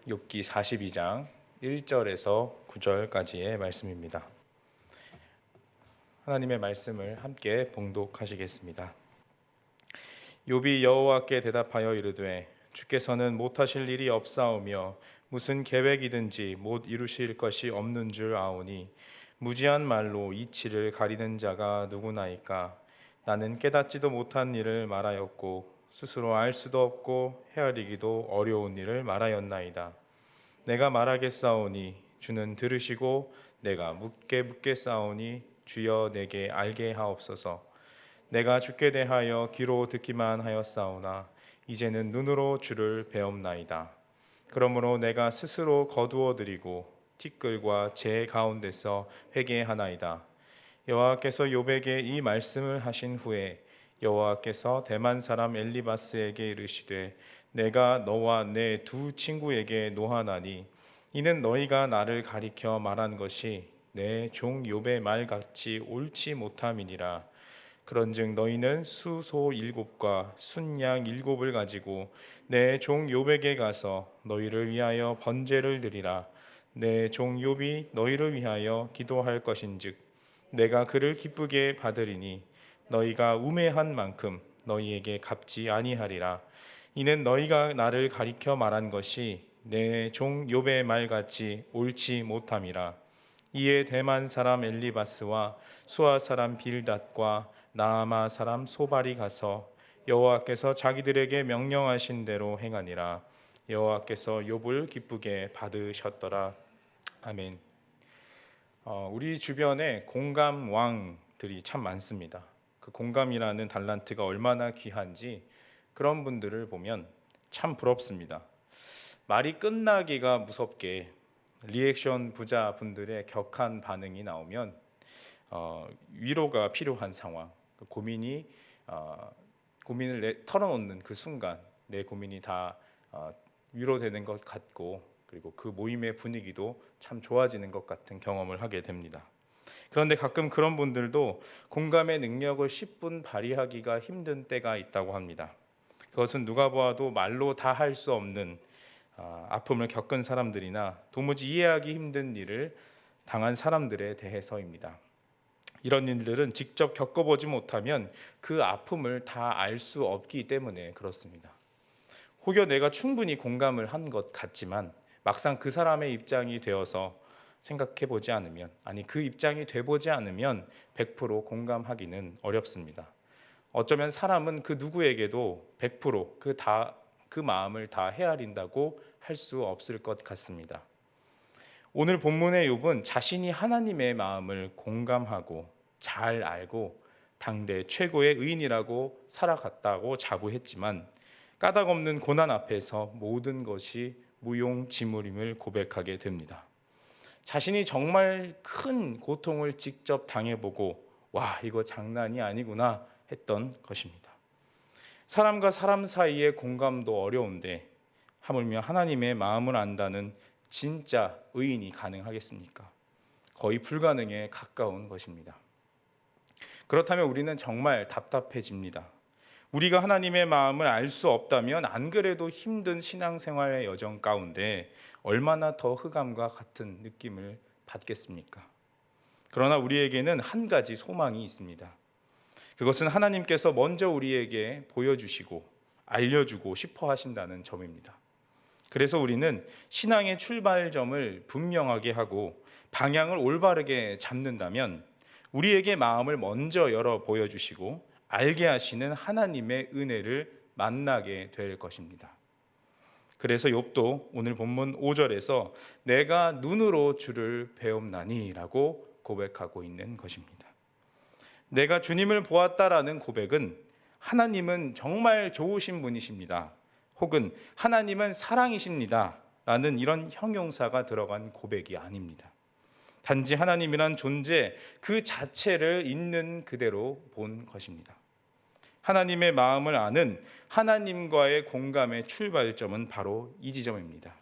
욥기 42장 1절에서 9절까지의 말씀입니다. 하나님의 말씀을 함께 봉독하시겠습니다. 욥이 여호와께 대답하여 이르되 주께서는 못하실 일이 없사오며 무슨 계획이든지 못 이루실 것이 없는 줄 아오니 무지한 말로 이치를 가리는 자가 누구나이까. 나는 깨닫지도 못한 일을 말하였고 스스로 알 수도 없고 헤아리기도 어려운 일을 말하였나이다. 내가 말하겠사오니 주는 들으시고 내가 묻겠사오니 주여 내게 알게 하옵소서. 내가 주께 대하여 귀로 듣기만 하였사오나 이제는 눈으로 주를 배옵나이다. 그러므로 내가 스스로 거두어 드리고 티끌과 재 가운데서 회개하나이다. 여호와께서 욥에게 이 말씀을 하신 후에 여호와께서 대만 사람 엘리바스에게 이르시되 내가 너와 내 두 친구에게 노하나니 이는 너희가 나를 가리켜 말한 것이 내 종 욥의 말같이 옳지 못함이니라. 그런즉 너희는 수소 7과 순양 7을 가지고 내 종 욥에게 가서 너희를 위하여 번제를 드리라. 내 종 욥이 너희를 위하여 기도할 것인즉 내가 그를 기쁘게 받으리니 너희가 우매한 만큼 너희에게 갚지 아니하리라. 이는 너희가 나를 가리켜 말한 것이 내 종 욥의 말같이 옳지 못함이라. 이에 대만 사람 엘리바스와 수아 사람 빌닷과 나아마 사람 소발이 가서 여호와께서 자기들에게 명령하신 대로 행하니라. 여호와께서 욥을 기쁘게 받으셨더라. 아멘. 우리 주변에 공감왕들이 참 많습니다. 그 공감이라는 달란트가 얼마나 귀한지 그런 분들을 보면 참 부럽습니다. 말이 끝나기가 무섭게 리액션 부자분들의 격한 반응이 나오면 위로가 필요한 상황, 고민을 털어놓는 그 순간 내 고민이 다 위로되는 것 같고 그리고 그 모임의 분위기도 참 좋아지는 것 같은 경험을 하게 됩니다. 그런데 가끔 그런 분들도 공감의 능력을 10분 발휘하기가 힘든 때가 있다고 합니다. 그것은 누가 보아도 말로 다 할 수 없는 아픔을 겪은 사람들이나 도무지 이해하기 힘든 일을 당한 사람들에 대해서입니다. 이런 일들은 직접 겪어보지 못하면 그 아픔을 다 알 수 없기 때문에 그렇습니다. 혹여 내가 충분히 공감을 한 것 같지만 막상 그 사람의 입장이 되어서 생각해보지 않으면, 그 입장이 돼보지 않으면 100% 공감하기는 어렵습니다. 어쩌면 사람은 그 누구에게도 100% 그 마음을 다 헤아린다고 할 수 없을 것 같습니다. 오늘 본문의 욥은 자신이 하나님의 마음을 공감하고 잘 알고 당대 최고의 의인이라고 살아갔다고 자부했지만 까닭 없는 고난 앞에서 모든 것이 무용지물임을 고백하게 됩니다. 자신이 정말 큰 고통을 직접 당해보고 와, 이거 장난이 아니구나 했던 것입니다. 사람과 사람 사이의 공감도 어려운데 하물며 하나님의 마음을 안다는 진짜 의인이 가능하겠습니까? 거의 불가능에 가까운 것입니다. 그렇다면 우리는 정말 답답해집니다. 우리가 하나님의 마음을 알 수 없다면 안 그래도 힘든 신앙생활의 여정 가운데 얼마나 더 흑암과 같은 느낌을 받겠습니까? 그러나 우리에게는 한 가지 소망이 있습니다. 그것은 하나님께서 먼저 우리에게 보여주시고 알려주고 싶어 하신다는 점입니다. 그래서 우리는 신앙의 출발점을 분명하게 하고 방향을 올바르게 잡는다면 우리에게 마음을 먼저 열어 보여주시고 알게 하시는 하나님의 은혜를 만나게 될 것입니다. 그래서 욥도 오늘 본문 5절에서 내가 눈으로 주를 배옵나니 라고 고백하고 있는 것입니다. 내가 주님을 보았다라는 고백은 하나님은 정말 좋으신 분이십니다. 혹은 하나님은 사랑이십니다. 라는 이런 형용사가 들어간 고백이 아닙니다. 단지 하나님이란 존재 그 자체를 있는 그대로 본 것입니다. 하나님의 마음을 아는 하나님과의 공감의 출발점은 바로 이 지점입니다.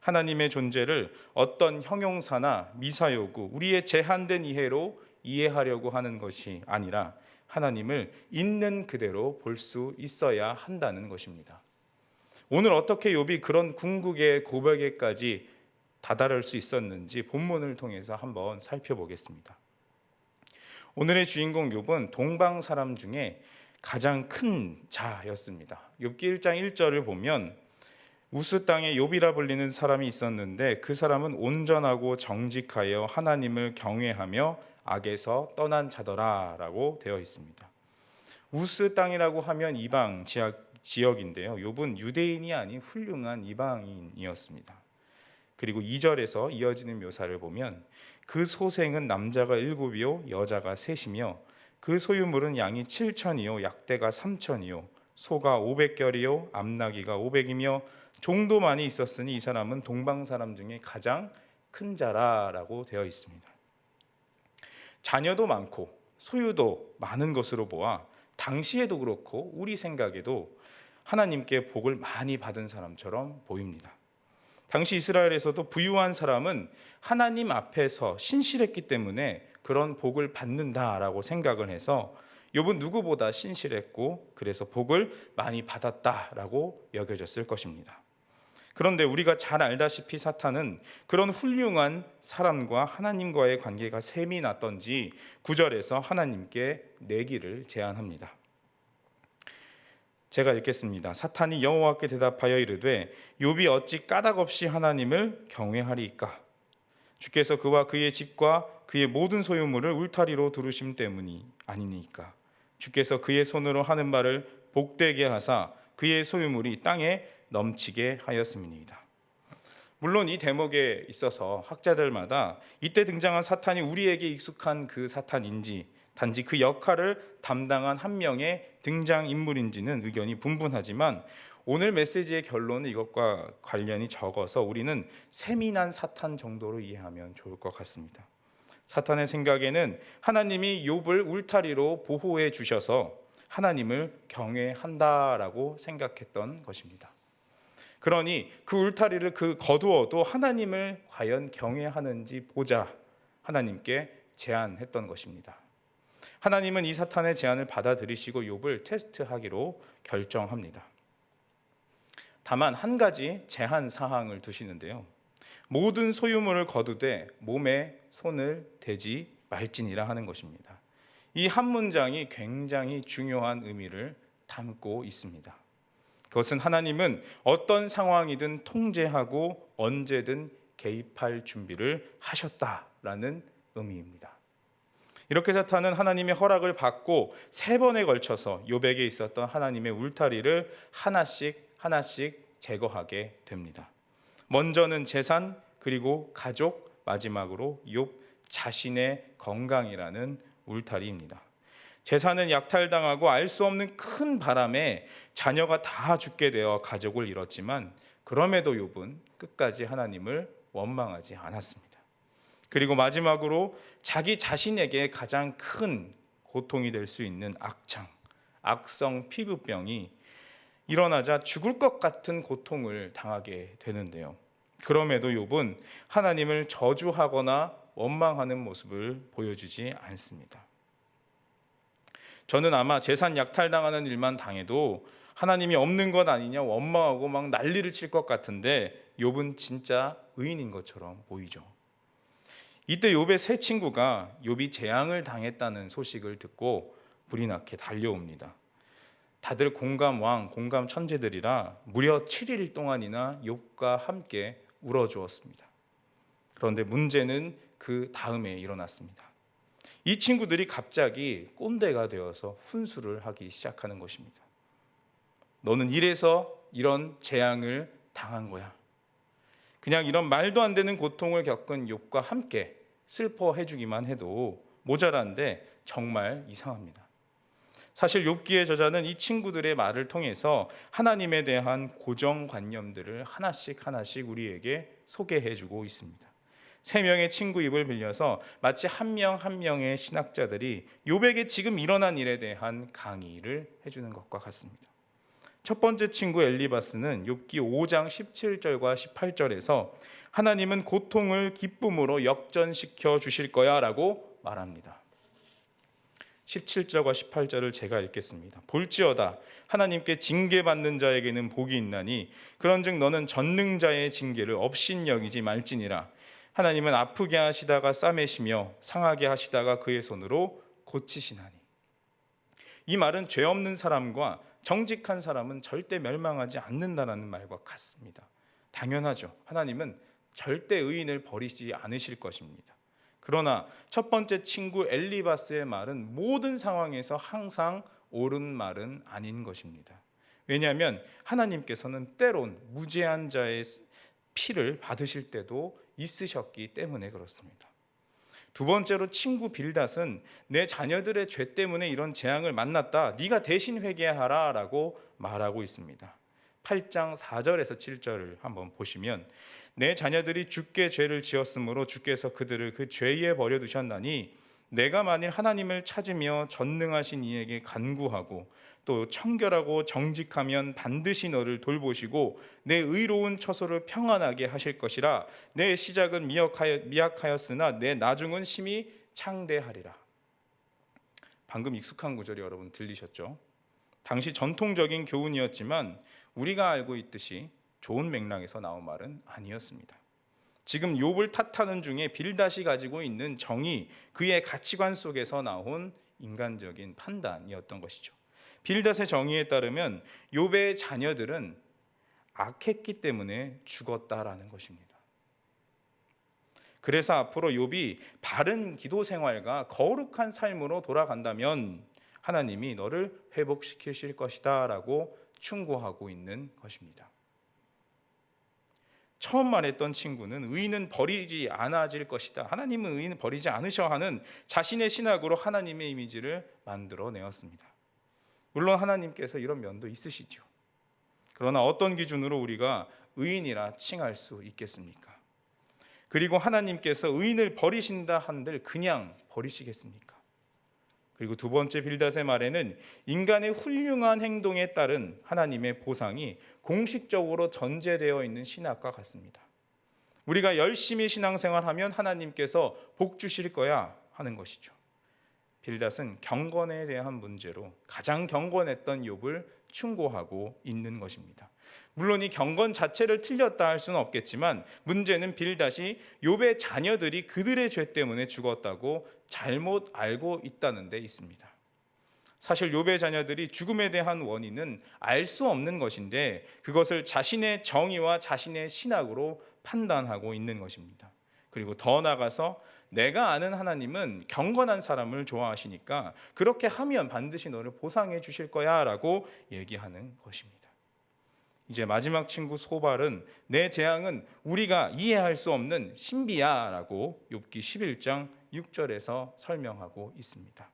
하나님의 존재를 어떤 형용사나 미사여구, 우리의 제한된 이해로 이해하려고 하는 것이 아니라 하나님을 있는 그대로 볼 수 있어야 한다는 것입니다. 오늘 어떻게 욥이 그런 궁극의 고백에까지 다다를 수 있었는지 본문을 통해서 한번 살펴보겠습니다. 오늘의 주인공 욥은 동방 사람 중에 가장 큰 자였습니다. 욥기 1장 1절을 보면 우스 땅에 욥이라 불리는 사람이 있었는데 그 사람은 온전하고 정직하여 하나님을 경외하며 악에서 떠난 자더라라고 되어 있습니다. 우스 땅이라고 하면 이방 지역인데요. 욥은 유대인이 아닌 훌륭한 이방인이었습니다. 그리고 2절에서 이어지는 묘사를 보면 그 소생은 남자가 7이요 여자가 3이며 그 소유물은 양이 7천이요 약대가 3천이요 소가 500결이요 암나귀가 500이며 종도 많이 있었으니 이 사람은 동방 사람 중에 가장 큰 자라라고 되어 있습니다. 자녀도 많고 소유도 많은 것으로 보아 당시에도 그렇고 우리 생각에도 하나님께 복을 많이 받은 사람처럼 보입니다. 당시 이스라엘에서도 부유한 사람은 하나님 앞에서 신실했기 때문에 그런 복을 받는다라고 생각을 해서 욥은 누구보다 신실했고 그래서 복을 많이 받았다라고 여겨졌을 것입니다. 그런데 우리가 잘 알다시피 사탄은 그런 훌륭한 사람과 하나님과의 관계가 셈이 났던지 9절에서 하나님께 내기를 제안합니다. 제가 읽겠습니다. 사탄이 여호와께 대답하여 이르되 욥이 어찌 까닭없이 하나님을 경외하리이까? 주께서 그와 그의 집과 그의 모든 소유물을 울타리로 두르심 때문이 아니니까. 주께서 그의 손으로 하는 말을 복되게 하사 그의 소유물이 땅에 넘치게 하였음이니이다. 물론 이 대목에 있어서 학자들마다 이때 등장한 사탄이 우리에게 익숙한 그 사탄인지 단지 그 역할을 담당한 한 명의 등장인물인지는 의견이 분분하지만 오늘 메시지의 결론은 이것과 관련이 적어서 우리는 세민한 사탄 정도로 이해하면 좋을 것 같습니다. 사탄의 생각에는 하나님이 욥을 울타리로 보호해 주셔서 하나님을 경외한다라고 생각했던 것입니다. 그러니 그 울타리를 거두어도 하나님을 과연 경외하는지 보자 하나님께 제안했던 것입니다. 하나님은 이 사탄의 제안을 받아들이시고 욥을 테스트하기로 결정합니다. 다만 한 가지 제한 사항을 두시는데요. 모든 소유물을 거두되 몸에 손을 대지 말지니라 하는 것입니다. 이 한 문장이 굉장히 중요한 의미를 담고 있습니다. 그것은 하나님은 어떤 상황이든 통제하고 언제든 개입할 준비를 하셨다라는 의미입니다. 이렇게 사탄은 하나님의 허락을 받고 3번에 걸쳐서 욥에게 있었던 하나님의 울타리를 하나씩 제거하게 됩니다. 먼저는 재산, 그리고 가족, 마지막으로 욥 자신의 건강이라는 울타리입니다. 재산은 약탈당하고 알 수 없는 큰 바람에 자녀가 다 죽게 되어 가족을 잃었지만 그럼에도 욥은 끝까지 하나님을 원망하지 않았습니다. 그리고 마지막으로 자기 자신에게 가장 큰 고통이 될 수 있는 악성 피부병이 일어나자 죽을 것 같은 고통을 당하게 되는데요. 그럼에도 욥은 하나님을 저주하거나 원망하는 모습을 보여주지 않습니다. 저는 아마 재산 약탈당하는 일만 당해도 하나님이 없는 것 아니냐 원망하고 막 난리를 칠 것 같은데 욥은 진짜 의인인 것처럼 보이죠. 이때 욥의 세 친구가 욥이 재앙을 당했다는 소식을 듣고 불이 나게 달려옵니다. 다들 공감 천재들이라 무려 7일 동안이나 욥과 함께 울어주었습니다. 그런데 문제는 그 다음에 일어났습니다. 이 친구들이 갑자기 꼰대가 되어서 훈수를 하기 시작하는 것입니다. 너는 이래서 이런 재앙을 당한 거야. 그냥 이런 말도 안 되는 고통을 겪은 욥과 함께 슬퍼해 주기만 해도 모자란데 정말 이상합니다. 사실 욥기의 저자는 이 친구들의 말을 통해서 하나님에 대한 고정관념들을 하나씩 우리에게 소개해 주고 있습니다. 3명의 친구 입을 빌려서 마치 한 명 한 명의 신학자들이 욥에게 지금 일어난 일에 대한 강의를 해주는 것과 같습니다. 첫 번째 친구 엘리바스는 욥기 5장 17절과 18절에서 하나님은 고통을 기쁨으로 역전시켜 주실 거야 라고 말합니다. 17절과 18절을 제가 읽겠습니다. 볼지어다 하나님께 징계받는 자에게는 복이 있나니 그런즉 너는 전능자의 징계를 업신여기지 말지니라. 하나님은 아프게 하시다가 싸매시며 상하게 하시다가 그의 손으로 고치시나니. 이 말은 죄 없는 사람과 정직한 사람은 절대 멸망하지 않는다는 말과 같습니다. 당연하죠. 하나님은 절대 의인을 버리지 않으실 것입니다. 그러나 첫 번째 친구 엘리바스의 말은 모든 상황에서 항상 옳은 말은 아닌 것입니다. 왜냐하면 하나님께서는 때론 무죄한 자의 피를 받으실 때도 있으셨기 때문에 그렇습니다. 두 번째로 친구 빌닷은 내 자녀들의 죄 때문에 이런 재앙을 만났다. 네가 대신 회개하라 라고 말하고 있습니다. 8장 4절에서 7절을 한번 보시면 내 자녀들이 주께 죄를 지었으므로 주께서 그들을 그 죄에 버려두셨나니 내가 만일 하나님을 찾으며 전능하신 이에게 간구하고 또 청결하고 정직하면 반드시 너를 돌보시고 내 의로운 처소를 평안하게 하실 것이라. 내 시작은 미약하였으나 내 나중은 심히 창대하리라. 방금 익숙한 구절이 여러분 들리셨죠? 당시 전통적인 교훈이었지만 우리가 알고 있듯이 좋은 맥락에서 나온 말은 아니었습니다. 지금 욥을 탓하는 중에 빌닷이 가지고 있는 정의, 그의 가치관 속에서 나온 인간적인 판단이었던 것이죠. 빌닷의 정의에 따르면 욥의 자녀들은 악했기 때문에 죽었다라는 것입니다. 그래서 앞으로 욥이 바른 기도 생활과 거룩한 삶으로 돌아간다면 하나님이 너를 회복시키실 것이다 라고 충고하고 있는 것입니다. 처음 말했던 친구는 의인은 버리지 않아질 것이다. 하나님은 의인을 버리지 않으셔 하는 자신의 신학으로 하나님의 이미지를 만들어내었습니다. 물론 하나님께서 이런 면도 있으시죠. 그러나 어떤 기준으로 우리가 의인이라 칭할 수 있겠습니까? 그리고 하나님께서 의인을 버리신다 한들 그냥 버리시겠습니까? 그리고 두 번째 빌닷의 말에는 인간의 훌륭한 행동에 따른 하나님의 보상이 공식적으로 전제되어 있는 신학과 같습니다. 우리가 열심히 신앙생활하면 하나님께서 복 주실 거야 하는 것이죠. 빌닷은 경건에 대한 문제로 가장 경건했던 욥을 충고하고 있는 것입니다. 물론 이 경건 자체를 틀렸다 할 수는 없겠지만 문제는 빌닷이 욥의 자녀들이 그들의 죄 때문에 죽었다고 잘못 알고 있다는 데 있습니다. 사실 욥의 자녀들이 죽음에 대한 원인은 알 수 없는 것인데 그것을 자신의 정의와 자신의 신학으로 판단하고 있는 것입니다. 그리고 더 나아가서 내가 아는 하나님은 경건한 사람을 좋아하시니까 그렇게 하면 반드시 너를 보상해 주실 거야 라고 얘기하는 것입니다. 이제 마지막 친구 소발은 내 재앙은 우리가 이해할 수 없는 신비야 라고 욥기 11장 6절에서 설명하고 있습니다.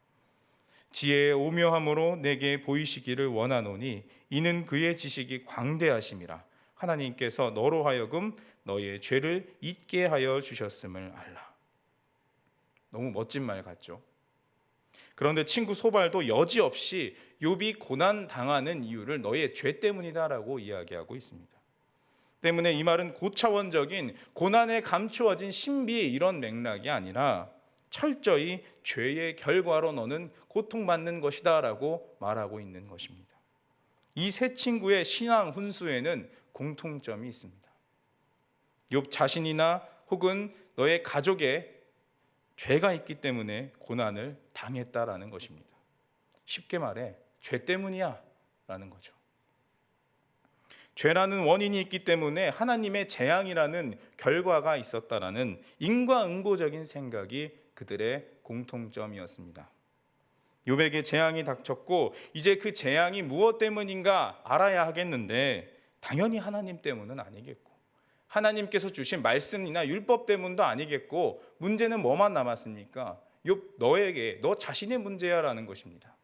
지혜의 오묘함으로 내게 보이시기를 원하노니 이는 그의 지식이 광대하심이라. 하나님께서 너로 하여금 너의 죄를 잊게 하여 주셨음을 알라. 너무 멋진 말 같죠? 그런데 친구 소발도 여지없이 욥이 고난 당하는 이유를 너의 죄 때문이다라고 이야기하고 있습니다. 때문에 이 말은 고차원적인 고난에 감추어진 신비 이런 맥락이 아니라 철저히 죄의 결과로 너는 고통받는 것이다라고 말하고 있는 것입니다. 이 세 친구의 신앙 훈수에는 공통점이 있습니다. 욥 자신이나 혹은 너의 가족에 죄가 있기 때문에 고난을 당했다라는 것입니다. 쉽게 말해 죄 때문이야 라는 거죠. 죄라는 원인이 있기 때문에 하나님의 재앙이라는 결과가 있었다라는 인과응보적인 생각이 그들의 공통점이었습니다. 욥에게 재앙이 닥쳤고 이제 그 재앙이 무엇 때문인가 알아야 하겠는데 당연히 하나님 때문은 아니겠고 하나님께서 주신 말씀이나 율법 때문도 아니겠고 문제는 뭐만 남았습니까? 욥 너 자신의 문제야라는 것입니다.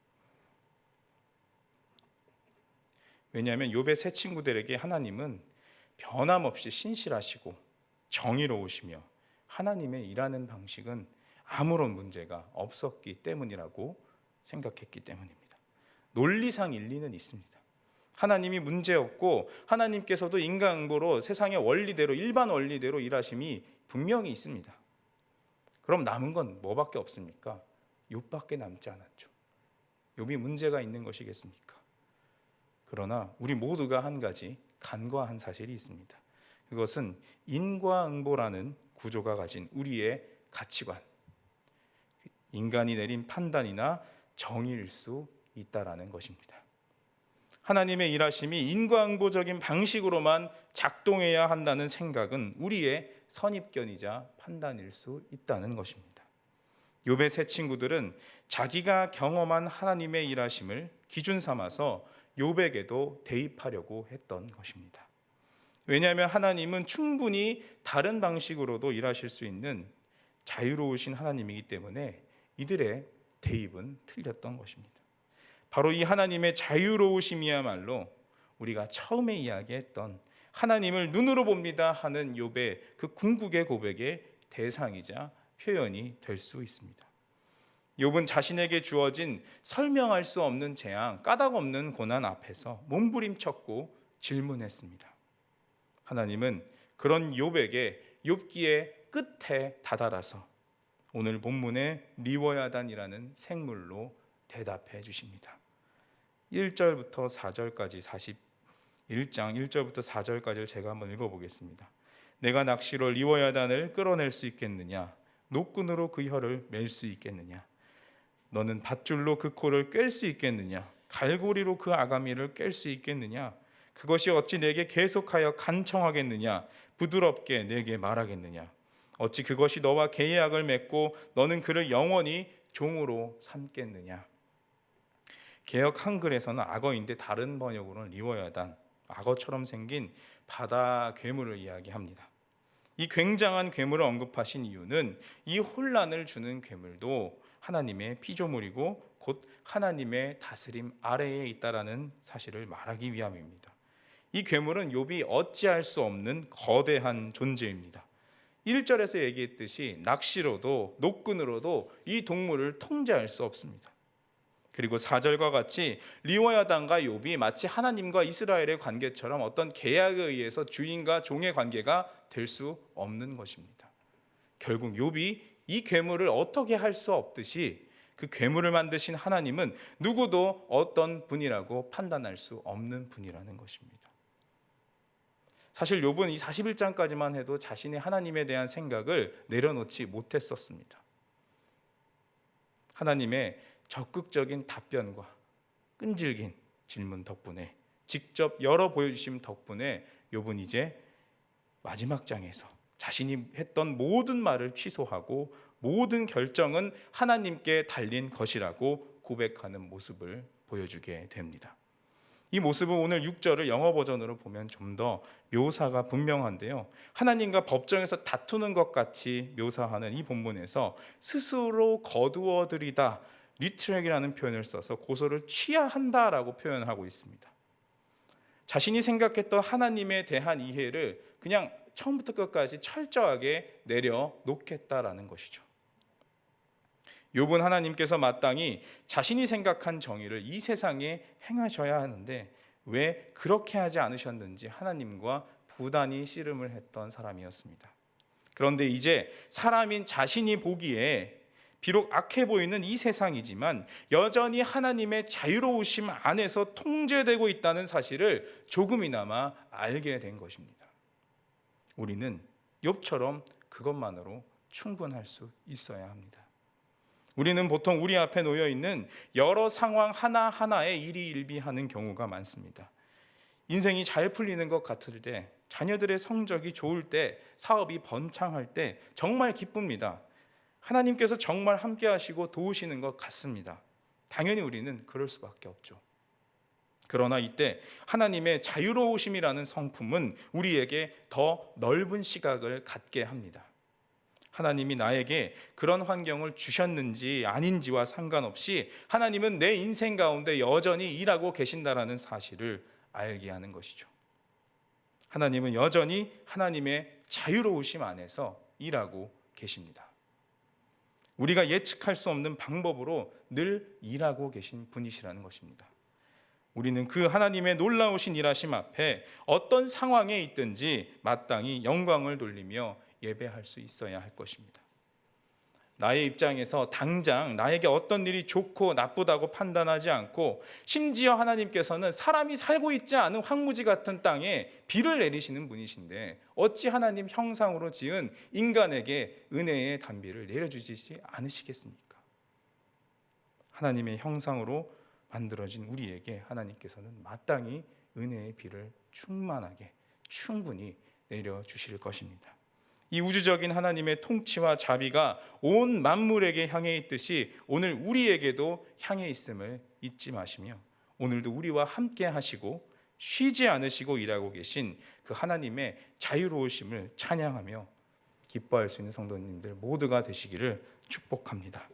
왜냐하면 욥의 세 친구들에게 하나님은 변함없이 신실하시고 정의로우시며 하나님의 일하는 방식은 아무런 문제가 없었기 때문이라고 생각했기 때문입니다. 논리상 일리는 있습니다. 하나님이 문제없고 하나님께서도 인과응보로 세상의 원리대로 일반 원리대로 일하심이 분명히 있습니다. 그럼 남은 건 뭐밖에 없습니까? 욥밖에 남지 않았죠. 욥이 문제가 있는 것이겠습니까? 그러나 우리 모두가 한 가지 간과한 사실이 있습니다. 그것은 인과응보라는 구조가 가진 우리의 가치관, 인간이 내린 판단이나 정의일 수 있다라는 것입니다. 하나님의 일하심이 인과응보적인 방식으로만 작동해야 한다는 생각은 우리의 선입견이자 판단일 수 있다는 것입니다. 욥의 세 친구들은 자기가 경험한 하나님의 일하심을 기준 삼아서 욥에게도 대입하려고 했던 것입니다. 왜냐하면 하나님은 충분히 다른 방식으로도 일하실 수 있는 자유로우신 하나님이기 때문에 이들의 대입은 틀렸던 것입니다. 바로 이 하나님의 자유로우심이야말로 우리가 처음에 이야기했던 하나님을 눈으로 봅니다 하는 욥의 그 궁극의 고백의 대상이자 표현이 될 수 있습니다. 욥은 자신에게 주어진 설명할 수 없는 재앙, 까닭 없는 고난 앞에서 몸부림쳤고 질문했습니다. 하나님은 그런 욥에게 욥기의 끝에 다다라서 오늘 본문의 리워야단이라는 생물로 대답해 주십니다. 1절부터 4절까지 41장 1절부터 4절까지를 제가 한번 읽어보겠습니다. 내가 낚시로 리워야단을 끌어낼 수 있겠느냐? 노끈으로 그 혀를 맬 수 있겠느냐? 너는 밧줄로 그 코를 꿰 수 있겠느냐? 갈고리로 그 아가미를 깰 수 있겠느냐? 그것이 어찌 내게 계속하여 간청하겠느냐? 부드럽게 내게 말하겠느냐? 어찌 그것이 너와 계약을 맺고 너는 그를 영원히 종으로 삼겠느냐? 개역 한글에서는 악어인데 다른 번역으로는 리워야단, 악어처럼 생긴 바다 괴물을 이야기합니다. 이 굉장한 괴물을 언급하신 이유는 이 혼란을 주는 괴물도 하나님의 피조물이고 곧 하나님의 다스림 아래에 있다라는 사실을 말하기 위함입니다. 이 괴물은 욥이 어찌할 수 없는 거대한 존재입니다. 1절에서 얘기했듯이 낚시로도 노끈으로도 이 동물을 통제할 수 없습니다. 그리고 4절과 같이 리워야단과 욥이 마치 하나님과 이스라엘의 관계처럼 어떤 계약에 의해서 주인과 종의 관계가 될 수 없는 것입니다. 결국 욥이 이 괴물을 어떻게 할 수 없듯이 그 괴물을 만드신 하나님은 누구도 어떤 분이라고 판단할 수 없는 분이라는 것입니다. 사실 욥은 이 41장까지만 해도 자신의 하나님에 대한 생각을 내려놓지 못했었습니다. 하나님의 적극적인 답변과 끈질긴 질문 덕분에 직접 열어 보여주심 덕분에 욥은 이제 마지막 장에서 자신이 했던 모든 말을 취소하고 모든 결정은 하나님께 달린 것이라고 고백하는 모습을 보여주게 됩니다. 이 모습은 오늘 6절을 영어 버전으로 보면 좀 더 묘사가 분명한데요. 하나님과 법정에서 다투는 것 같이 묘사하는 이 본문에서 스스로 거두어들이다, 리트렉이라는 표현을 써서 고소를 취하한다라고 표현하고 있습니다. 자신이 생각했던 하나님에 대한 이해를 그냥 처음부터 끝까지 철저하게 내려놓겠다라는 것이죠. 욥은 하나님께서 마땅히 자신이 생각한 정의를 이 세상에 행하셔야 하는데 왜 그렇게 하지 않으셨는지 하나님과 부단히 씨름을 했던 사람이었습니다. 그런데 이제 사람인 자신이 보기에 비록 악해 보이는 이 세상이지만 여전히 하나님의 자유로우심 안에서 통제되고 있다는 사실을 조금이나마 알게 된 것입니다. 우리는 욥처럼 그것만으로 충분할 수 있어야 합니다. 우리는 보통 우리 앞에 놓여 있는 여러 상황 하나하나에 일희일비하는 경우가 많습니다. 인생이 잘 풀리는 것 같을 때, 자녀들의 성적이 좋을 때, 사업이 번창할 때 정말 기쁩니다. 하나님께서 정말 함께 하시고 도우시는 것 같습니다. 당연히 우리는 그럴 수밖에 없죠. 그러나 이때 하나님의 자유로우심이라는 성품은 우리에게 더 넓은 시각을 갖게 합니다. 하나님이 나에게 그런 환경을 주셨는지 아닌지와 상관없이 하나님은 내 인생 가운데 여전히 일하고 계신다라는 사실을 알게 하는 것이죠. 하나님은 여전히 하나님의 자유로우심 안에서 일하고 계십니다. 우리가 예측할 수 없는 방법으로 늘 일하고 계신 분이시라는 것입니다. 우리는 그 하나님의 놀라우신 일하심 앞에 어떤 상황에 있든지 마땅히 영광을 돌리며 예배할 수 있어야 할 것입니다. 나의 입장에서 당장 나에게 어떤 일이 좋고 나쁘다고 판단하지 않고, 심지어 하나님께서는 사람이 살고 있지 않은 황무지 같은 땅에 비를 내리시는 분이신데 어찌 하나님 형상으로 지은 인간에게 은혜의 단비를 내려주시지 않으시겠습니까? 하나님의 형상으로 만들어진 우리에게 하나님께서는 마땅히 은혜의 비를 충만하게 충분히 내려주실 것입니다. 이 우주적인 하나님의 통치와 자비가 온 만물에게 향해 있듯이 오늘 우리에게도 향해 있음을 잊지 마시며, 오늘도 우리와 함께 하시고 쉬지 않으시고 일하고 계신 그 하나님의 자유로우심을 찬양하며 기뻐할 수 있는 성도님들 모두가 되시기를 축복합니다.